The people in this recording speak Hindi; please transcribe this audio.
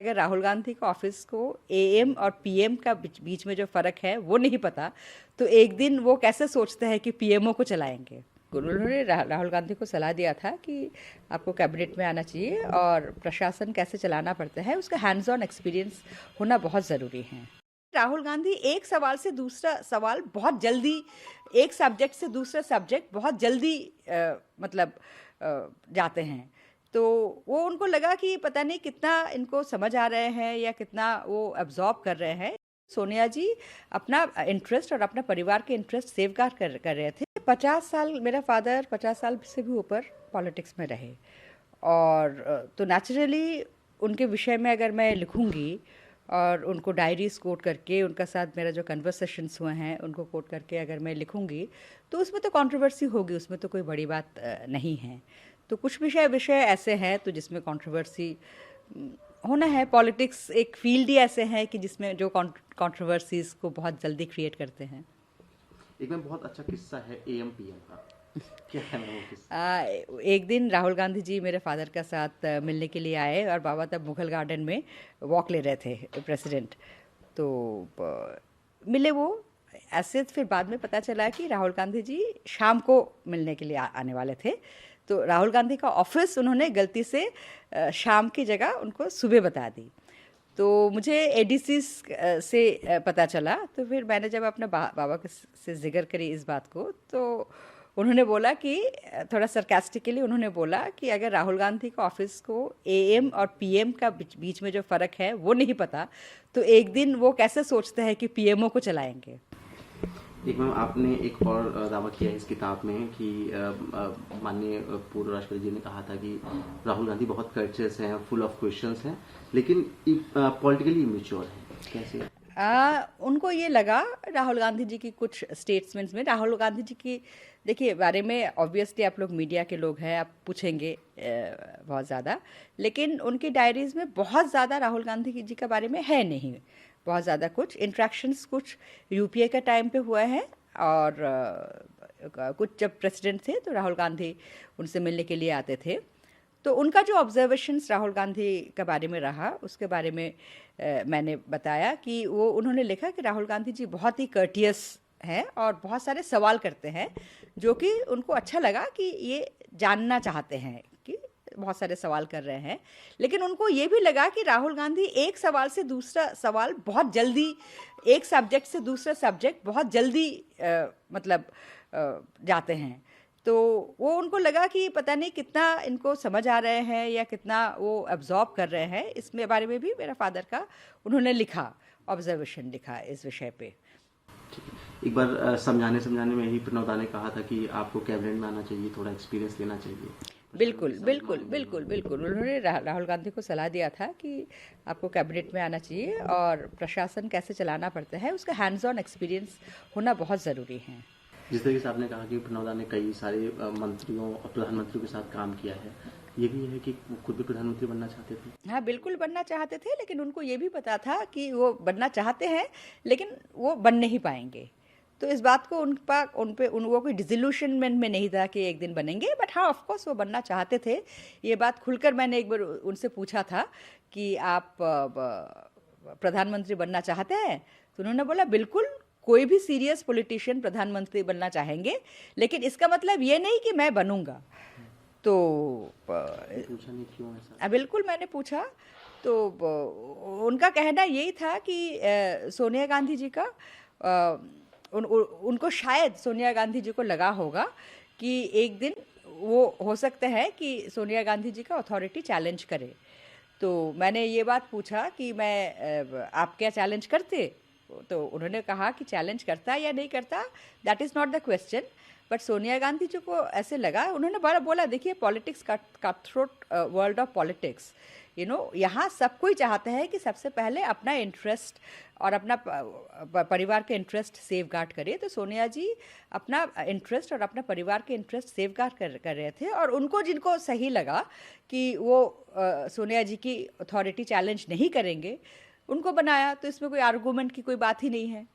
अगर राहुल गांधी का ऑफिस को एएम और पीएम का बीच में जो फ़र्क है वो नहीं पता, तो एक दिन वो कैसे सोचते हैं कि पीएमओ को चलाएंगे। उन्होंने राहुल गांधी को सलाह दिया था कि आपको कैबिनेट में आना चाहिए और प्रशासन कैसे चलाना पड़ता है उसका हैंड्स ऑन एक्सपीरियंस होना बहुत ज़रूरी है। राहुल गांधी एक सवाल से दूसरा सवाल बहुत जल्दी, एक सब्जेक्ट से दूसरा सब्जेक्ट बहुत जल्दी जाते हैं। तो वो उनको लगा कि पता नहीं कितना इनको समझ आ रहे हैं या कितना वो एब्जॉर्ब कर रहे हैं। सोनिया जी अपना इंटरेस्ट और अपना परिवार के इंटरेस्ट सेफगार्ड कर रहे थे। 50 साल मेरा फादर 50 साल से भी ऊपर पॉलिटिक्स में रहे और तो नेचुरली उनके विषय में अगर मैं लिखूंगी और उनको डायरीज कोट करके उनका साथ मेरा जो कन्वर्सेशंस हुए हैं उनको कोट करके अगर मैं लिखूंगी तो उसमें तो कंट्रोवर्सी होगी, उसमें तो कोई बड़ी बात नहीं है। तो कुछ विषय ऐसे हैं तो जिसमें कंट्रोवर्सी होना है। पॉलिटिक्स एक फील्ड ही ऐसे है कि जिसमें जो कंट्रोवर्सीज को बहुत जल्दी क्रिएट करते हैं। एक में बहुत अच्छा किस्सा है एएम पीएम का, क्या है वो किस्सा? एक दिन राहुल गांधी जी मेरे फादर का साथ मिलने के लिए आए और बाबा तब मुगल गार्डन में वॉक ले रहे थे प्रेसिडेंट। तो मिले वो ऐसे, फिर बाद में पता चला कि राहुल गांधी जी शाम को मिलने के लिए आने वाले थे। तो राहुल गांधी का ऑफिस उन्होंने गलती से शाम की जगह उनको सुबह बता दी। तो मुझे एडीसी से पता चला। तो फिर मैंने जब अपने बाबा से जिक्र करी इस बात को तो उन्होंने बोला कि थोड़ा सरकास्टिकली उन्होंने बोला कि अगर राहुल गांधी का ऑफिस को एएम और पीएम का बीच में जो फ़र्क है वो नहीं पता, तो एक दिन वो कैसे सोचते हैं कि पीएमओ को चलाएंगे। एक मैम आपने एक और दावा किया है इस किताब में कि माननीय पूर्व राष्ट्रपति जी ने कहा था कि राहुल गांधी बहुत कर्चस हैं, फुल ऑफ क्वेश्चंस हैं, लेकिन पॉलिटिकली इमेच्योर हैं। कैसे? उनको ये लगा राहुल गांधी जी की कुछ स्टेटमेंट्स में, राहुल गांधी जी की देखिए बारे में ऑब्वियसली आप लोग मीडिया के लोग हैं, आप पूछेंगे बहुत ज़्यादा, लेकिन उनकी डायरीज में बहुत ज़्यादा राहुल गांधी जी के बारे में है नहीं। बहुत ज़्यादा कुछ इंट्रैक्शंस कुछ यूपीए के टाइम पे हुए हैं और कुछ जब प्रेसिडेंट थे तो राहुल गांधी उनसे मिलने के लिए आते थे। तो उनका जो ऑब्जर्वेशंस राहुल गांधी के बारे में रहा उसके बारे में मैंने बताया कि वो उन्होंने लिखा कि राहुल गांधी जी बहुत ही कर्टियस हैं और बहुत सारे सवाल करते हैं जो कि उनको अच्छा लगा कि ये जानना चाहते हैं कि बहुत सारे सवाल कर रहे हैं। लेकिन उनको ये भी लगा कि राहुल गांधी एक सवाल से दूसरा सवाल बहुत जल्दी, एक सब्जेक्ट से दूसरा सब्जेक्ट बहुत जल्दी जाते हैं। तो वो उनको लगा कि पता नहीं कितना इनको समझ आ रहे हैं या कितना वो एब्जॉर्ब कर रहे हैं। इसमें बारे में भी मेरा फादर का उन्होंने लिखा, ऑब्जर्वेशन लिखा इस विषय पे। एक बार समझाने में ही प्रणव दा ने कहा था कि आपको कैबिनेट में आना चाहिए, थोड़ा एक्सपीरियंस लेना चाहिए। बिल्कुल बिल्कुल बिल्कुल बिल्कुल उन्होंने राहुल गांधी को सलाह दिया था कि आपको कैबिनेट में आना चाहिए और प्रशासन कैसे चलाना पड़ता है उसका हैंड्स ऑन एक्सपीरियंस होना बहुत ज़रूरी है। जिस तरीके से आपने कहा कि प्रणव दा ने कई सारे मंत्रियों और प्रधानमंत्रियों के साथ काम किया है, ये भी है कि वो खुद भी प्रधानमंत्री बनना चाहते थे। हाँ बिल्कुल बनना चाहते थे, लेकिन उनको ये भी पता था कि वो बनना चाहते हैं लेकिन वो बन नहीं पाएंगे। तो इस बात को वो कोई डिसल्यूशनमेंट में नहीं था कि एक दिन बनेंगे, बट हाँ ऑफ कोर्स वो बनना चाहते थे। ये बात खुलकर मैंने एक बार उनसे पूछा था कि आप प्रधानमंत्री बनना चाहते हैं, तो उन्होंने बोला बिल्कुल, कोई भी सीरियस पॉलिटिशियन प्रधानमंत्री बनना चाहेंगे, लेकिन इसका मतलब ये नहीं कि मैं बनूंगा। तो पूछा नहीं क्यों ऐसा? बिल्कुल मैंने पूछा तो उनका कहना यही था कि सोनिया गांधी जी का उनको शायद सोनिया गांधी जी को लगा होगा कि एक दिन वो हो सकता है कि सोनिया गांधी जी का अथॉरिटी चैलेंज करे। तो मैंने ये बात पूछा कि आप क्या चैलेंज करते? तो उन्होंने कहा कि चैलेंज करता या नहीं करता that is not the question, but Sonia Gandhi ji को ऐसे लगा। उन्होंने बोला देखिए politics cut throat world of politics, यहाँ सब कोई चाहते हैं कि सबसे पहले अपना इंटरेस्ट और अपना परिवार के इंटरेस्ट सेफ गार्ड करे। तो सोनिया जी अपना इंटरेस्ट और अपना परिवार के इंटरेस्ट सेफ गार्ड कर रहे थे और उनको जिनको सही लगा कि वो सोनिया जी की अथॉरिटी चैलेंज नहीं करेंगे उनको बनाया। तो इसमें कोई आर्गूमेंट की कोई बात ही नहीं है।